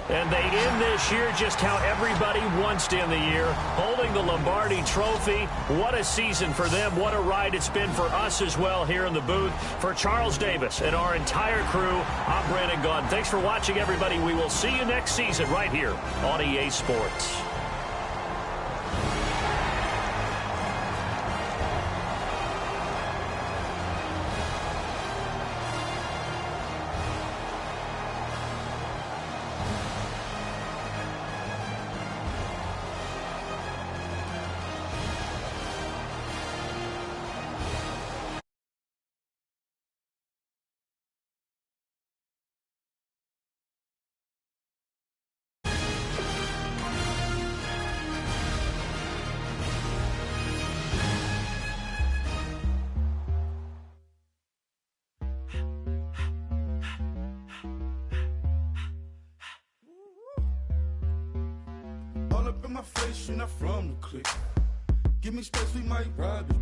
And they end this year just how everybody wants to end the year, holding the Lombardi Trophy. What a season for them. What a ride it's been for us as well here in the booth. For Charles Davis and our entire crew, I'm Brandon Gaudin. Thanks for watching, everybody. We will see you next season right here on EA Sports. My face, you're not from the clique. Give me space, we might rob it.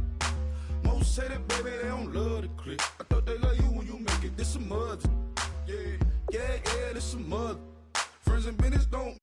Most say that, baby, they don't love the clique. I thought they love you when you make it. This a mother. Yeah, this a mother. Friends and business don't